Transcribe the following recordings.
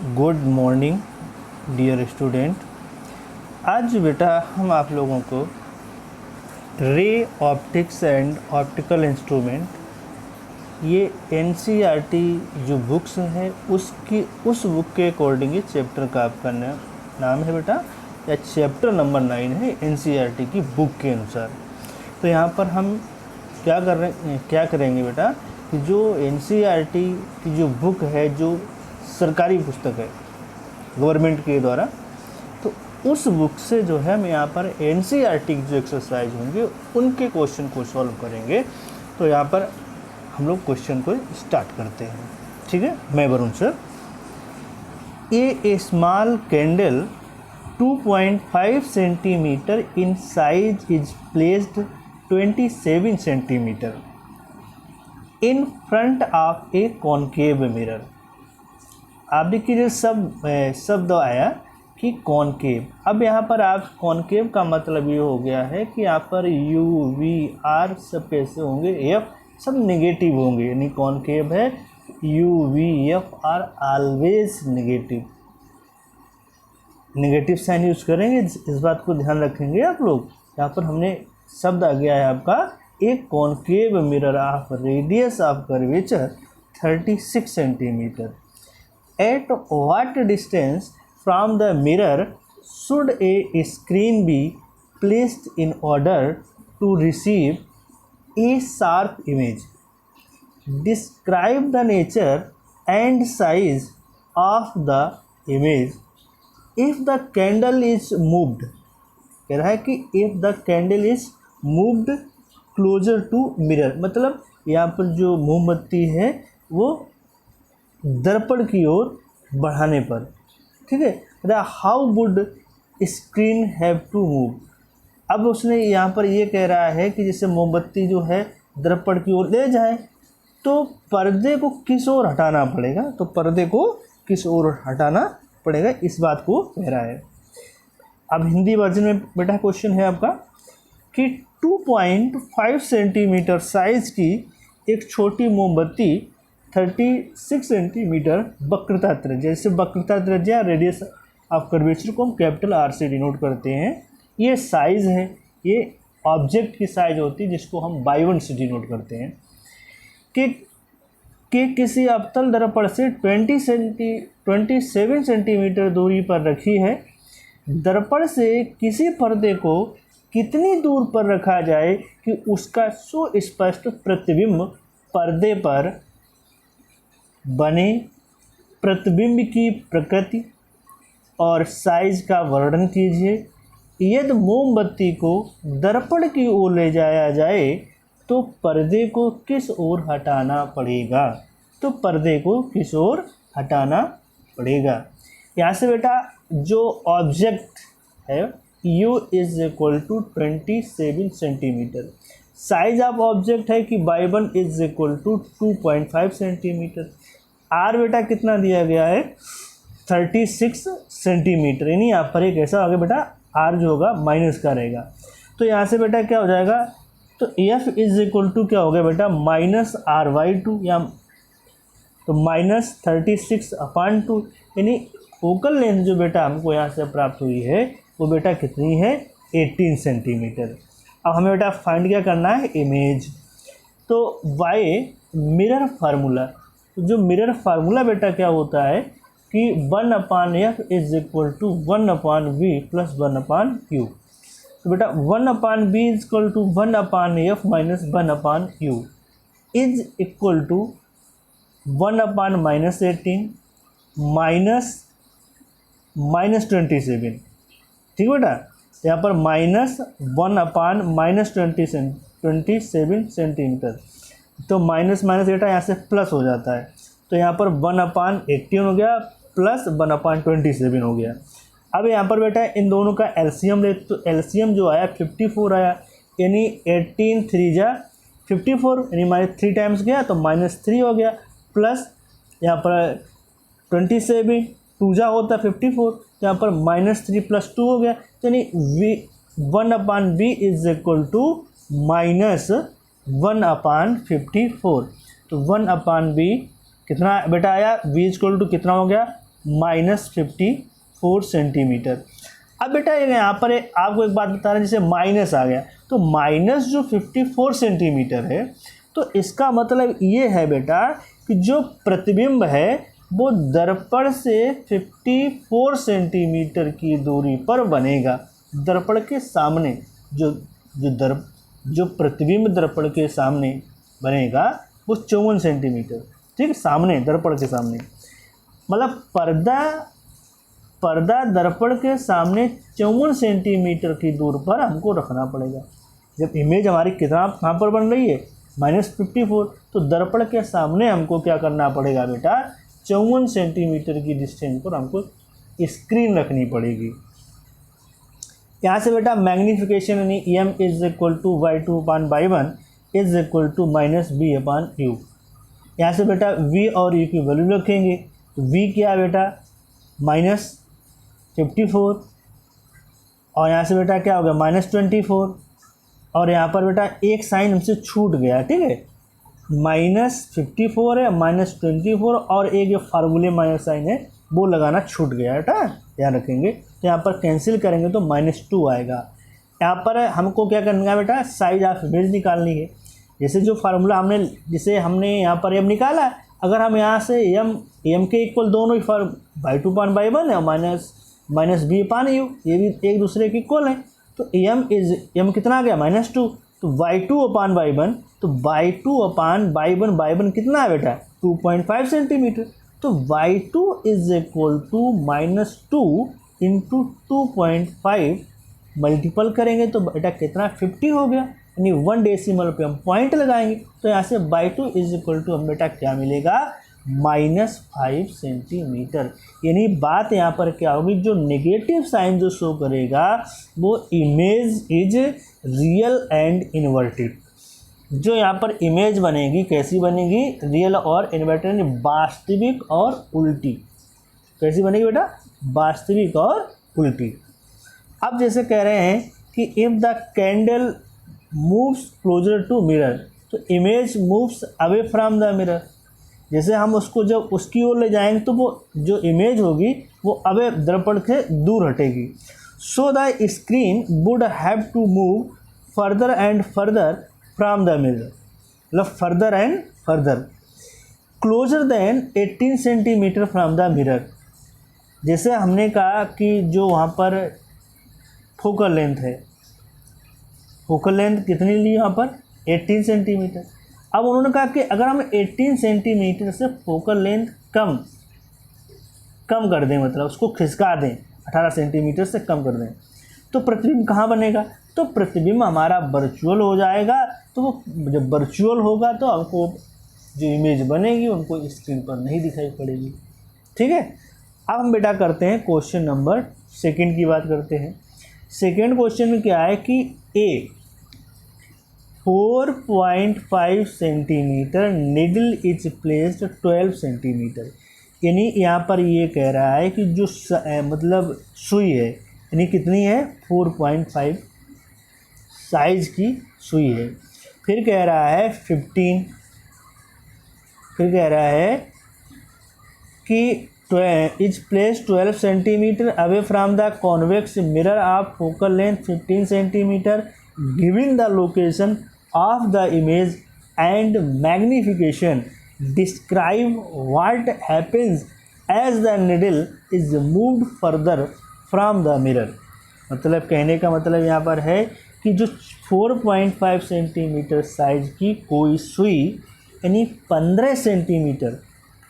Good morning dear student. आज बेटा हम आप लोगों को ray optics and optical instrument ये एनसीईआरटी जो बुक्स है उस बुक के अकॉर्डिंग ये चैप्टर का आपका नाम है बेटा, या चैप्टर नंबर 9 है एनसीईआरटी की बुक के अनुसार। तो यहाँ पर हम क्या करेंगे बेटा कि जो एनसीईआरटी की जो बुक है, जो सरकारी पुस्तक है गवर्नमेंट के द्वारा, तो उस बुक से जो है हम यहाँ पर एनसीईआरटी की जो एक्सरसाइज होंगे उनके क्वेश्चन को सॉल्व करेंगे। तो यहाँ पर हम लोग क्वेश्चन को स्टार्ट करते हैं। ठीक है, मैं Varun sir. A small candle 2.5 centimetre in size is placed 27 centimetre in front of A concave mirror. आप देखिए जो शब्द आया कि कॉनकेव। अब यहाँ पर आप कॉनकेव का मतलब ये हो गया है कि यहाँ पर यू वी आर सब कैसे होंगे, एफ सब नेगेटिव होंगे, यानी कॉनकेव है U V F are always negative sign use करेंगे। इस बात को ध्यान रखेंगे आप लोग। यहाँ पर हमने शब्द आ गया है आपका एक concave mirror of radius of curvature 36 centimetre. At what distance from the mirror should a screen be placed in order to receive a sharp image? Describe the nature and size of the image if the candle is moved। कह रहा है कि if the candle is moved closer to mirror, मतलब यहाँ पर जो मोमबत्ती है वो दर्पण की ओर बढ़ाने पर। ठीक है, how would screen have to move. अब उसने यहाँ पर ये कह रहा है कि जैसे मोमबत्ती जो है दर्पण की ओर ले जाए तो पर्दे को किस ओर हटाना पड़ेगा, तो पर्दे को किस ओर हटाना पड़ेगा, इस बात को कह रहा है। अब हिंदी वर्जन में बेटा क्वेश्चन है आपका कि 2.5 सेंटीमीटर साइज की एक छोटी मोमबत्ती 36 सेंटीमीटर वक्रता त्रिज्या, जैसे वक्रता त्रिज्या रेडियस ऑफ कर्वेचर को हम कैपिटल आर से डिनोट करते हैं। ये साइज़ है, ये ऑब्जेक्ट की साइज होती है जिसको हम बाई 1 से डिनोट करते हैं कि किसी अवतल दर्पण से 27 सेंटीमीटर दूरी पर रखी है। दर्पण से किसी पर्दे को कितनी दूर पर रखा जाए कि उसका सुस्पष्ट प्रतिबिंब पर्दे पर बने। प्रतिबिंब की प्रकृति और साइज का वर्णन कीजिए। यदि मोमबत्ती को दर्पण की ओर ले जाया जाए तो पर्दे को किस ओर हटाना पड़ेगा, तो पर्दे को किस ओर हटाना पड़ेगा। यहाँ से बेटा जो ऑब्जेक्ट है U is equal to 27 centimetre, size of object है कि by 1 is equal to 2.5 centimetre. आर बेटा कितना दिया गया है 36 सेंटीमीटर, यानी यहाँ पर एक ऐसा होगा बेटा आर जो होगा माइनस का रहेगा। तो यहाँ से बेटा क्या हो जाएगा, तो एफ इज इक्वल टू क्या हो गया बेटा माइनस आर बाई 2, या तो माइनस 36/2, यानी फोकल लेंथ जो बेटा हमको यहाँ से प्राप्त हुई है वो बेटा कितनी है 18 सेंटीमीटर। अब हमें बेटा फाइंड क्या करना है, इमेज। तो बाय मिरर फार्मूला, तो जो मिरर फार्मूला बेटा क्या होता है कि 1/f is equal to 1/v plus 1/q। तो बेटा 1/b is equal to 1/f minus 1/u is equal to 1/-18 minus 27। ठीक है बेटा, यहाँ पर -1/-27 सेंटीमीटर, तो माइनस बेटा यहाँ से प्लस हो जाता है, तो यहाँ पर 1/18 हो गया प्लस 1/27 हो गया। अब यहाँ पर बेटा इन दोनों का एलसीएम ले, तो एलसीएम जो आया 54 आया, यानी 18 3 जा 54, यानी -3 टाइम्स गया तो -3 हो गया, प्लस यहाँ पर 27 2 जा होता 54, यहाँ पर -3 + 2 हो गया, तो यानी 1/b इज इक्वल टू -1/54। तो 1/b कितना बेटा आया, v इक्वल टू कितना हो गया -54 सेंटीमीटर। अब बेटा यहाँ पर आपको एक बात बता रहे हैं, जैसे माइनस आ गया तो माइनस जो 54 सेंटीमीटर है, तो इसका मतलब ये है बेटा कि जो प्रतिबिंब है वो दर्पण से 54 सेंटीमीटर की दूरी पर बनेगा। दर्पण के सामने जो प्रतिबिंब दर्पण के सामने बनेगा वो 54 सेंटीमीटर, ठीक है, सामने, दर्पण के सामने, मतलब पर्दा दर्पण के सामने 54 सेंटीमीटर की दूर पर हमको रखना पड़ेगा। जब इमेज हमारी कहाँ पर बन रही है, -54, तो दर्पण के सामने हमको क्या करना पड़ेगा बेटा, 54 सेंटीमीटर की डिस्टेंस पर हमको स्क्रीन रखनी पड़ेगी। यहाँ से बेटा मैग्नीफिकेशन यानी M is equal to y2/y1 is equal to -b/u। यहाँ से बेटा v और u की वैल्यू रखेंगे, तो v क्या है बेटा -54, और यहाँ से बेटा क्या हो गया -24, और यहाँ पर बेटा एक साइन हमसे छूट गया, ठीक है, -54 है, -24 और एक ये फार्मूले माइनस साइन है वो लगाना छूट गया बेटा, ध्यान रखेंगे। तो यहाँ पर कैंसिल करेंगे तो -2 आएगा। यहाँ पर हमको क्या करना है बेटा, साइज ऑफ इमेज निकालनी है। जैसे जो फार्मूला हमने यहाँ पर एम निकाला, अगर हम यहाँ से एम के इक्वल दोनों ही y2/y1 है और -b/u, ये भी एक दूसरे के इक्वल है, तो एम कितना आ गया -2, तो y2/y1, तो y2/y1 कितना है बेटा 2.5 सेंटीमीटर, तो y2 is equal to -2 into 2.5 multiple करेंगे तो बेटा कितना 50 हो गया, यानी 1 डेसिमल पे हम पॉइंट लगाएंगे, तो यहाँ से y2 इज इक्वल टू हम बेटा क्या मिलेगा -5 सेंटीमीटर। यानी बात यहाँ पर क्या होगी, जो नेगेटिव साइन जो शो करेगा वो image is real and inverted. जो यहाँ पर इमेज बनेगी कैसी बनेगी, रियल और इन्वर्टेड, यानी वास्तविक और उल्टी। कैसी बनेगी बेटा, वास्तविक और उल्टी। अब जैसे कह रहे हैं कि if the candle moves closer to mirror, तो image moves away from the mirror. जैसे हम उसको जब उसकी ओर ले जाएंगे तो वो जो इमेज होगी वो अवे दर्पण से दूर हटेगी। So the screen would have to move further and further from the mirror, मतलब further and further, closer than 18 centimetre from the mirror. जैसे हमने कहा कि जो वहाँ पर फोकल लेंथ है, फोकल लेंथ कितनी ली यहाँ पर 18 सेंटीमीटर। अब उन्होंने कहा कि अगर हम 18 सेंटीमीटर से फोकल लेंथ कम कर दें, मतलब उसको खिसका दें 18 सेंटीमीटर से कम कर दें, तो प्रतिबिंब कहाँ बनेगा, तो प्रतिबिंब हमारा वर्चुअल हो जाएगा। तो वो जब वर्चुअल होगा तो हमको जो इमेज बनेगी उनको स्क्रीन पर नहीं दिखाई पड़ेगी, ठीक है। अब हम बेटा करते हैं क्वेश्चन नंबर 2 की बात करते हैं। सेकेंड क्वेश्चन में क्या है कि ए 4.5 centimetre needle is placed 12 centimetre, यानी यहाँ पर ये कह रहा है कि जो मतलब सुई है, यानी कितनी है 4.5 साइज की सुई है। फिर कह रहा है 15, फिर कह रहा है कि is place 12 centimetre away from the convex mirror of focal length 15 centimetre giving the location of the image and magnification. Describe what happens as the needle is moved further from the mirror. मतलब कहने का मतलब यहाँ पर है कि जो 4.5 centimetre size की कोई सुई यानी 15 सेंटीमीटर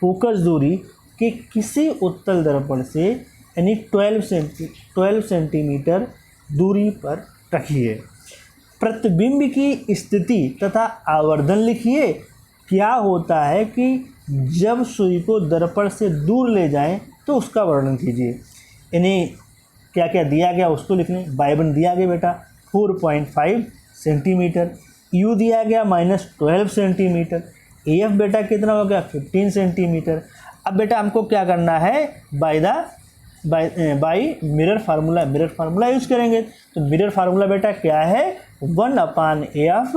फोकस दूरी के किसी उत्तल दर्पण से यानी 12 सेंटीमीटर दूरी पर रखिए। प्रतिबिंब की स्थिति तथा आवर्धन लिखिए। क्या होता है कि जब सुई को दर्पण से दूर ले जाएं तो उसका वर्णन कीजिए। यानी क्या क्या दिया गया उसको लिखने। y1 दिया गया बेटा 4.5 सेंटीमीटर, u दिया गया -12 सेंटीमीटर, af बेटा कितना हो गया 15 सेंटीमीटर। अब बेटा हमको क्या करना है, बाई मिरर फार्मूला यूज करेंगे। तो मिरर फार्मूला बेटा क्या है 1/af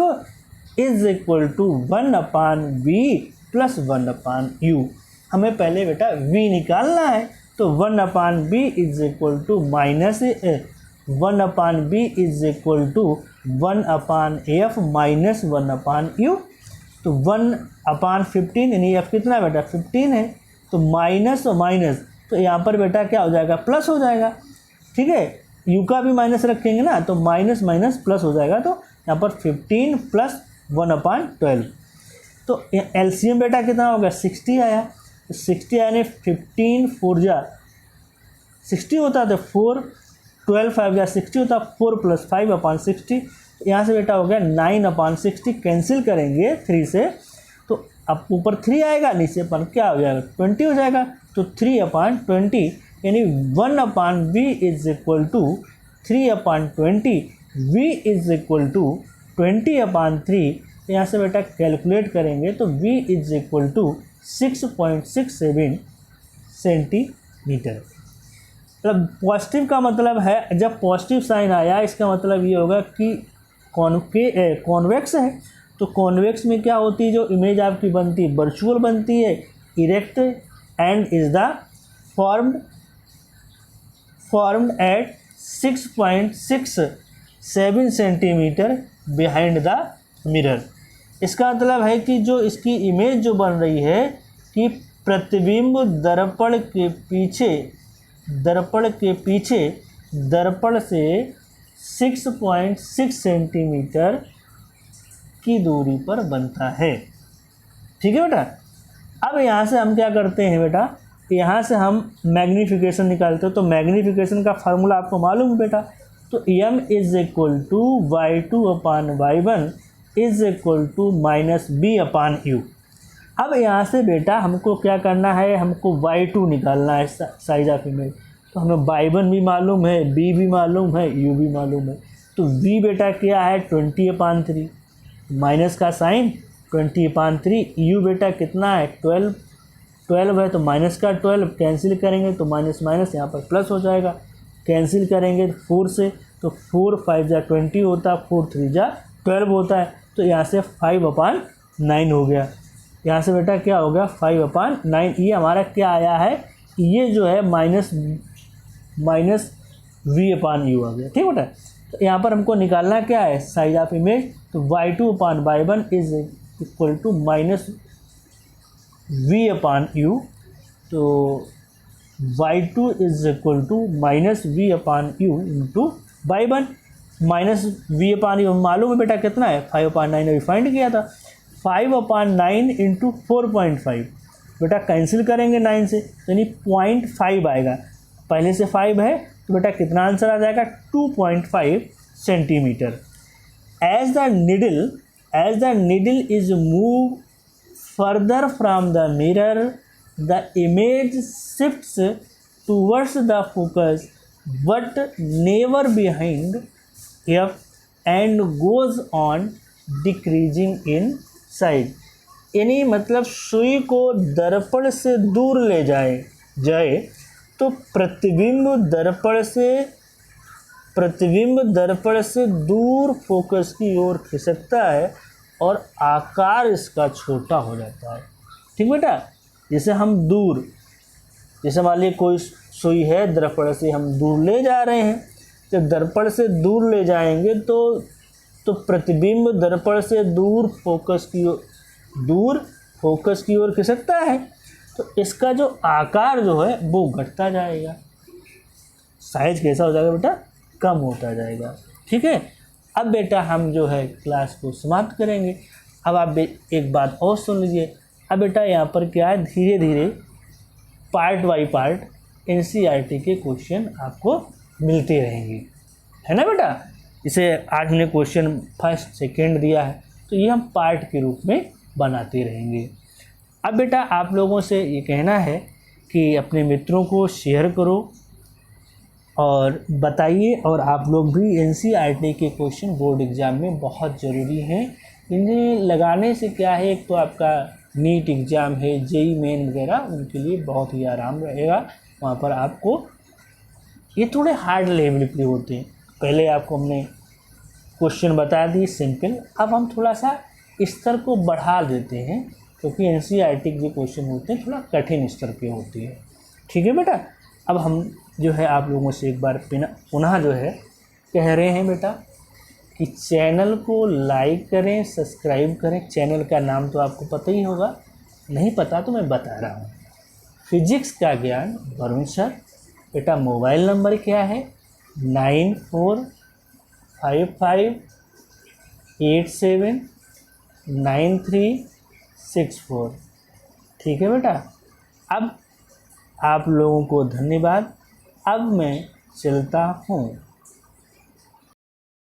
is equal to 1/v plus 1/u। हमें पहले बेटा v निकालना है, तो 1/b is equal to minus 1/b is equal to 1/f minus 1/u। तो 1/15 यानी f कितना बेटा 15 है, तो माइनस और माइनस, तो यहाँ पर बेटा क्या हो जाएगा प्लस हो जाएगा। ठीक है, u का भी माइनस रखेंगे ना, तो माइनस माइनस प्लस हो जाएगा, तो यहाँ पर 15 प्लस 1/12। तो एलसीएम बेटा कितना हो गया 60 आया, तो 60 यानी 15 4 जा 60 होता है, तो 4 12 5 जा 60 होता, 4 + 5/60। यहाँ से बेटा हो गया 9/60, कैंसिल करेंगे 3 से, तो अब ऊपर 3 आएगा, नीचे पर क्या हो जाएगा 20 हो जाएगा, तो 3/20 यानी 1/v is equal to 3/20, v is equal to 20/3। यहाँ से बेटा कैलकुलेट करेंगे तो v is equal to 6.67 centimetre. मतलब पॉजिटिव का मतलब है, जब पॉजिटिव साइन आया इसका मतलब ये होगा कि कॉन्वेक्स है। तो कॉन्वेक्स में क्या होती है, जो इमेज आपकी बनती है वर्चुअल बनती है, erect and is the formed at 6.67 centimetre behind the mirror. इसका मतलब है कि जो इसकी इमेज जो बन रही है कि प्रतिबिंब दर्पण के पीछे दर्पण से 6.6 सेंटीमीटर की दूरी पर बनता है। ठीक है बेटा, अब यहाँ से हम क्या करते हैं बेटा, यहाँ से हम मैग्नीफिकेशन निकालते हो, तो मैग्नीफिकेशन का फार्मूला आपको मालूम है बेटा, तो m is equal to y2/y1 is equal to -b/u। अब यहाँ से बेटा हमको क्या करना है, हमको y2 निकालना है साइज ऑफ इमेज, तो हमें y1 भी मालूम है, b भी मालूम है, u भी मालूम है। तो v बेटा क्या है 20/3, माइनस का साइन 20/3, u बेटा कितना है 12 है, तो माइनस का 12 कैंसिल करेंगे तो माइनस माइनस यहाँ पर प्लस हो जाएगा, कैंसिल करेंगे 4 से, तो 4 5 जा 20 होता है, 4 3 जा 12 होता है, तो यहाँ से 5/9 हो गया। यहाँ से बेटा क्या हो गया 5/9, ये हमारा क्या आया है, ये जो है माइनस v/u आ गया। ठीक बेटा, तो यहाँ पर हमको निकालना क्या है साइज ऑफ इमेज, तो y2/y1 is equal to -v/u, तो y2 is equal to -v/u into y1 -v/u मालूम है बेटा कितना है 5/9 अभी फाइंड किया था, 5/9 इंटू 4.5 बेटा कैंसिल करेंगे 9 से, यानी 0.5 आएगा, पहले से 5 है तो बेटा कितना आंसर आ जाएगा 2.5 centimetre. As the needle is move further from the mirror, the image shifts towards the focus but never behind f and goes on decreasing in size। यानी मतलब सुई को दर्पण से दूर ले जाए तो प्रतिबिंब दर्पण से दूर फोकस की ओर खिसकता है और आकार इसका छोटा हो जाता है। ठीक बेटा, जैसे मान लीजिए कोई सुई है दर्पण से हम दूर ले जा रहे हैं, जब दर्पण से दूर ले जाएंगे तो प्रतिबिंब दर्पण से दूर फोकस की ओर खिसकता है, तो इसका जो आकार जो है वो घटता जाएगा, साइज कैसा हो जाएगा बेटा कम होता जाएगा। ठीक है, अब बेटा हम जो है क्लास को समाप्त करेंगे। अब आप एक बात और सुन लीजिए, अब बेटा यहाँ पर क्या है, धीरे धीरे पार्ट बाय पार्ट एनसीईआरटी के क्वेश्चन आपको मिलते रहेंगे, है ना बेटा। इसे आज हमने क्वेश्चन फर्स्ट सेकंड दिया है, तो ये हम पार्ट के रूप में बनाते रहेंगे। अब बेटा आप लोगों से ये कहना है कि अपने मित्रों को शेयर करो और बताइए, और आप लोग भी एनसीईआरटी के क्वेश्चन बोर्ड एग्ज़ाम में बहुत ज़रूरी हैं। इन्हें लगाने से क्या है, एक तो आपका नीट एग्ज़ाम है, जेई मेन वगैरह, उनके लिए बहुत ही आराम रहेगा। वहाँ पर आपको ये थोड़े हार्ड लेवल के होते हैं, पहले आपको हमने क्वेश्चन बता दिए सिंपल, अब हम थोड़ा सा स्तर को बढ़ा देते हैं, क्योंकि एनसीईआरटी के जो क्वेश्चन होते हैं थोड़ा कठिन स्तर के होते हैं। ठीक है बेटा, अब हम जो है आप लोगों से एक बार पुनः जो है कह रहे हैं बेटा कि चैनल को लाइक करें, सब्सक्राइब करें। चैनल का नाम तो आपको पता ही होगा, नहीं पता तो मैं बता रहा हूँ, फिजिक्स का ज्ञान वरुण सर। बेटा मोबाइल नंबर क्या है? 9455879364। ठीक है बेटा। अब आप लोगों को धन्यवाद। अब मैं चलता हूँ।